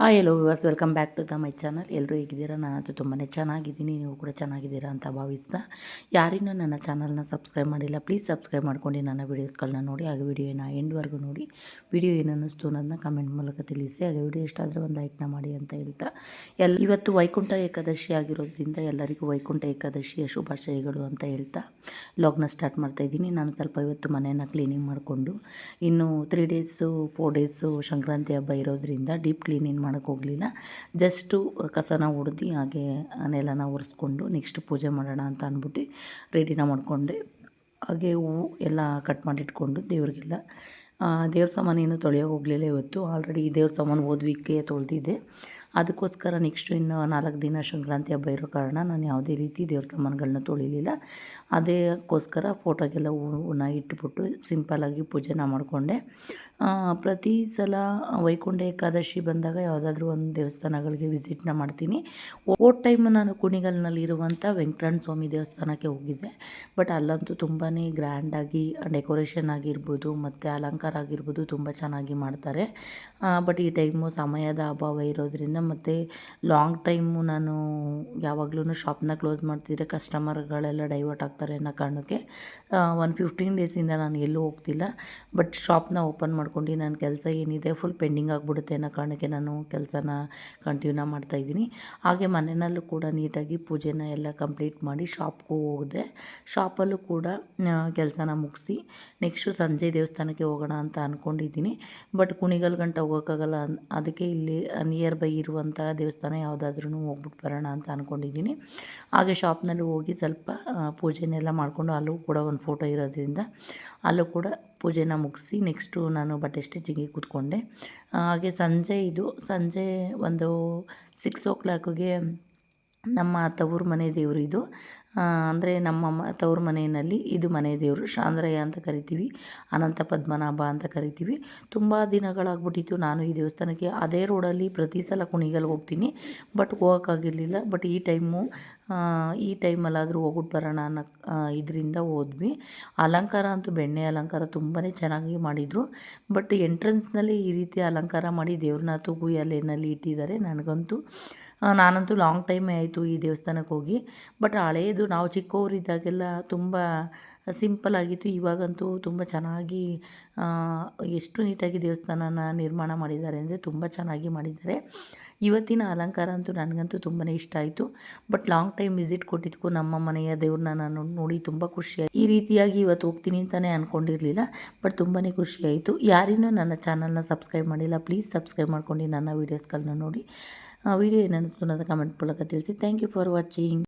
Yellow viewers welcome back to my channel. ಎಲ್ಲರೂ ಹೇಗಿದ್ದೀರಾ? ನಾನಂತೂ ತುಂಬಾ ಚೆನ್ನಾಗಿದ್ದೀನಿ, ನೀವು ಕೂಡ ಚೆನ್ನಾಗಿದ್ದೀರಾ ಅಂತ ಭಾವಿಸ್ತಾ, ಯಾರಿನ್ನೂ ನನ್ನ ಚಾನಲ್ನ ಸಬ್ಸ್ಕ್ರೈಬ್ ಮಾಡಿಲ್ಲ ಪ್ಲೀಸ್ ಸಬ್ಸ್ಕ್ರೈಬ್ ಮಾಡ್ಕೊಂಡು ನನ್ನ ವೀಡಿಯೋಸ್ಗಳನ್ನ ನೋಡಿ, ಹಾಗೆ ವಿಡಿಯೋನ ಎಂಡ್ವರೆಗೂ ನೋಡಿ. ವಿಡಿಯೋ ಏನನ್ನಿಸ್ತು ಅನ್ನೋದನ್ನ ಕಮೆಂಟ್ ಮೂಲಕ ತಿಳಿಸಿ, ಹಾಗೆ ವಿಡಿಯೋ ಇಷ್ಟ ಆದರೆ ಒಂದು ಲೈಕ್ನ ಮಾಡಿ ಅಂತ ಹೇಳ್ತಾ, ಇವತ್ತು ವೈಕುಂಠ ಏಕಾದಶಿ ಆಗಿರೋದ್ರಿಂದ ಎಲ್ಲರಿಗೂ ವೈಕುಂಠ ಏಕಾದಶಿಯ ಶುಭಾಶಯಗಳು ಅಂತ ಹೇಳ್ತಾ ಲಾಗ್ನ ಸ್ಟಾರ್ಟ್ ಮಾಡ್ತಾಯಿದ್ದೀನಿ. ನಾನು ಸ್ವಲ್ಪ ಇವತ್ತು ಮನೆಯನ್ನು ಕ್ಲೀನಿಂಗ್ ಮಾಡಿಕೊಂಡು, ಇನ್ನು 3 ಡೇಸು 4 ಡೇಸು ಸಂಕ್ರಾಂತಿ ಹಬ್ಬ ಇರೋದ್ರಿಂದ ಡೀಪ್ ಕ್ಲೀನಿಂಗ್ ಮಾಡೋಕ್ಕೆ ಹೋಗಲಿಲ್ಲ. ಜಸ್ಟು ಕಸನ ಹೊಡೆದು ಹಾಗೆ ನೆಲನ ಒರೆಸ್ಕೊಂಡು ನೆಕ್ಸ್ಟ್ ಪೂಜೆ ಮಾಡೋಣ ಅಂತ ಅಂದ್ಬಿಟ್ಟು ರೆಡಿನ ಮಾಡಿಕೊಂಡೆ. ಹಾಗೆ ಹೂವು ಎಲ್ಲ ಕಟ್ ಮಾಡಿಟ್ಕೊಂಡು ದೇವ್ರಿಗೆಲ್ಲ ದೇವ್ರ ಸಾಮಾನು ಏನು ತೊಳೆಯೋಕೆ ಹೋಗಲಿಲ್ಲ. ಇವತ್ತು ಆಲ್ರೆಡಿ ದೇವ್ರ ಸಾಮಾನು ಹೋದ ವೀಕ್ಗೆ ತೊಳೆದಿದ್ದೆ. ಅದಕ್ಕೋಸ್ಕರ ನೆಕ್ಸ್ಟು ಇನ್ನು 4 ದಿನ ಸಂಕ್ರಾಂತಿ ಹಬ್ಬ ಇರೋ ಕಾರಣ ನಾನು ಯಾವುದೇ ರೀತಿ ದೇವ್ರ ಸಾಮಾನುಗಳನ್ನ ತೊಳಿಲಿಲ್ಲ. ಅದಕ್ಕೋಸ್ಕರ ಫೋಟೋಗೆಲ್ಲ ಹೂವನ್ನ ಇಟ್ಬಿಟ್ಟು ಸಿಂಪಲ್ಲಾಗಿ ಪೂಜೆನ ಮಾಡಿಕೊಂಡೆ. ಪ್ರತಿ ಸಲ ವೈಕುಂಠ ಏಕಾದಶಿ ಬಂದಾಗ ಯಾವುದಾದ್ರೂ ಒಂದು ದೇವಸ್ಥಾನಗಳಿಗೆ ವಿಸಿಟ್ನ ಮಾಡ್ತೀನಿ. ಹೋದ ಟೈಮು ನಾನು ಕುಣಿಗಲ್ನಲ್ಲಿರುವಂಥ ವೆಂಕಟರಮಣ ಸ್ವಾಮಿ ದೇವಸ್ಥಾನಕ್ಕೆ ಹೋಗಿದ್ದೆ. ಬಟ್ ಅಲ್ಲಂತೂ ತುಂಬಾ ಗ್ರ್ಯಾಂಡಾಗಿ ಡೆಕೋರೇಷನ್ ಆಗಿರ್ಬೋದು ಮತ್ತು ಅಲಂಕಾರ ಆಗಿರ್ಬೋದು ತುಂಬ ಚೆನ್ನಾಗಿ ಮಾಡ್ತಾರೆ. ಬಟ್ ಈ ಟೈಮು ಸಮಯದ ಅಭಾವ ಇರೋದ್ರಿಂದ ಮತ್ತು ಲಾಂಗ್ ಟೈಮು ನಾನು ಯಾವಾಗಲೂ ಶಾಪ್ನ ಕ್ಲೋಸ್ ಮಾಡ್ತಿದ್ರೆ ಕಸ್ಟಮರ್ಗಳೆಲ್ಲ ಡೈವರ್ಟ್ ಆಗ್ತಾರೆ ಅನ್ನೋ ಕಾರಣಕ್ಕೆ ಒಂದು 15 ಡೇಸಿಂದ ನಾನು ಎಲ್ಲೂ ಹೋಗ್ತಿಲ್ಲ. ಬಟ್ ಶಾಪ್ನ ಓಪನ್ ಮಾಡ್ಕೊಂಡು ನನ್ನ ಕೆಲಸ ಏನಿದೆ ಫುಲ್ ಪೆಂಡಿಂಗ್ ಆಗಿಬಿಡುತ್ತೆ ಅನ್ನೋ ಕಾರಣಕ್ಕೆ ನಾನು ಕೆಲಸನ ಕಂಟಿನ್ಯೂ ಮಾಡ್ತಾಯಿದ್ದೀನಿ. ಹಾಗೆ ಮನೆಯಲ್ಲೂ ಕೂಡ ನೀಟಾಗಿ ಪೂಜೆನ ಎಲ್ಲ ಕಂಪ್ಲೀಟ್ ಮಾಡಿ ಶಾಪ್ಗೂ ಹೋದೆ. ಶಾಪಲ್ಲೂ ಕೂಡ ಕೆಲಸನ ಮುಗಿಸಿ ನೆಕ್ಸ್ಟು ಸಂಜೆ ದೇವಸ್ಥಾನಕ್ಕೆ ಹೋಗೋಣ ಅಂತ ಅಂದ್ಕೊಂಡಿದ್ದೀನಿ. ಬಟ್ ಕುಣಿಗಲ್ ಗಂಟ ಹೋಗೋಕ್ಕಾಗಲ್ಲ, ಅದಕ್ಕೆ ಇಲ್ಲಿ ನಿಯರ್ ಬೈ ಇರುವಂಥ ದೇವಸ್ಥಾನ ಯಾವುದಾದ್ರೂ ಹೋಗ್ಬಿಟ್ಟು ಬರೋಣ ಅಂತ ಅಂದ್ಕೊಂಡಿದ್ದೀನಿ. ಹಾಗೆ ಶಾಪ್ನಲ್ಲಿ ಹೋಗಿ ಸ್ವಲ್ಪ ಪೂಜೆನೆಲ್ಲ ಮಾಡಿಕೊಂಡು ಅಲ್ಲೂ ಕೂಡ ಒಂದು ಫೋಟೋ ಇರೋದ್ರಿಂದ ಅಲ್ಲೂ ಕೂಡ ಪೂಜೆನ ಮುಗಿಸಿ ನೆಕ್ಸ್ಟು ನಾನು ಬಟ್ಟೆ ಸ್ಟಿಚಿಂಗಿಗೆ ಕೂತ್ಕೊಂಡೆ. ಹಾಗೆ ಸಂಜೆ ಒಂದು 6 o'clockಗೆ ನಮ್ಮ ತವರು ಮನೆ ದೇವರು ಇದು, ಅಂದರೆ ನಮ್ಮ ತವರು ಮನೆಯಲ್ಲಿ ಇದು ಮನೆ ದೇವರು ಶಾಂದ್ರಯ್ಯ ಅಂತ ಕರಿತೀವಿ, ಅನಂತ ಪದ್ಮನಾಭ ಅಂತ ಕರಿತೀವಿ. ತುಂಬ ದಿನಗಳಾಗ್ಬಿಟ್ಟಿತ್ತು ನಾನು ಈ ದೇವಸ್ಥಾನಕ್ಕೆ ಅದೇ ರೋಡಲ್ಲಿ ಪ್ರತಿ ಸಲ ಕುಣಿಗಲ್ಗೆ ಹೋಗ್ತೀನಿ, ಬಟ್ ಹೋಗೋಕ್ಕಾಗಿರಲಿಲ್ಲ. ಬಟ್ ಈ ಟೈಮಲ್ಲಾದರೂ ಹೋಗ್ಬಿಟ್ಟು ಬರೋಣ ಅನ್ನೋ ಇದರಿಂದ ಹೋದ್ವಿ. ಅಲಂಕಾರ ಅಂತೂ ಬೆಣ್ಣೆ ಅಲಂಕಾರ ತುಂಬಾ ಚೆನ್ನಾಗಿ ಮಾಡಿದರು. ಬಟ್ ಎಂಟ್ರೆನ್ಸ್ನಲ್ಲಿ ಈ ರೀತಿ ಅಲಂಕಾರ ಮಾಡಿ ದೇವ್ರನ್ನ ತೂಗು ಎಲೆಯಲ್ಲಿ ಇಟ್ಟಿದ್ದಾರೆ. ನಾನಂತೂ ಲಾಂಗ್ ಟೈಮೇ ಆಯಿತು ಈ ದೇವಸ್ಥಾನಕ್ಕೆ ಹೋಗಿ. ಬಟ್ ಹಳೆಯದು ನಾವು ಚಿಕ್ಕವರಿದ್ದಾಗೆಲ್ಲ ತುಂಬ ಸಿಂಪಲ್ಲಾಗಿತ್ತು. ಇವಾಗಂತೂ ತುಂಬ ಚೆನ್ನಾಗಿ ಎಷ್ಟು ನೀಟಾಗಿ ದೇವಸ್ಥಾನನ ನಿರ್ಮಾಣ ಮಾಡಿದ್ದಾರೆ ಅಂದರೆ ತುಂಬ ಚೆನ್ನಾಗಿ ಮಾಡಿದ್ದಾರೆ. ಇವತ್ತಿನ ಅಲಂಕಾರ ಅಂತೂ ನನಗಂತೂ ತುಂಬಾ ಇಷ್ಟ ಆಯಿತು. ಬಟ್ ಲಾಂಗ್ ಟೈಮ್ ವಿಸಿಟ್ ಕೊಟ್ಟಿದ್ದಕ್ಕೂ ನಮ್ಮ ಮನೆಯ ದೇವ್ರನ್ನ ನಾನು ನೋಡಿ ತುಂಬ ಖುಷಿಯಾಗಿ ಈ ರೀತಿಯಾಗಿ ಇವತ್ತು ಹೋಗ್ತೀನಿ ಅಂತಲೇ ಅಂದ್ಕೊಂಡಿರಲಿಲ್ಲ. ಬಟ್ ತುಂಬಾ ಖುಷಿಯಾಯಿತು. ಯಾರಿನ್ನೂ ನನ್ನ ಚಾನಲ್ನ ಸಬ್ಸ್ಕ್ರೈಬ್ ಮಾಡಿಲ್ಲ ಪ್ಲೀಸ್ ಸಬ್ಸ್ಕ್ರೈಬ್ ಮಾಡ್ಕೊಂಡು ನನ್ನ ವೀಡಿಯೋಸ್ಗಳನ್ನ ನೋಡಿ. ವಿಡಿಯೋ ಏನನ್ನಿಸ್ತು ಅನ್ನೋದು ಕಮೆಂಟ್ ಮೂಲಕ ತಿಳಿಸಿ. Thank you for watching.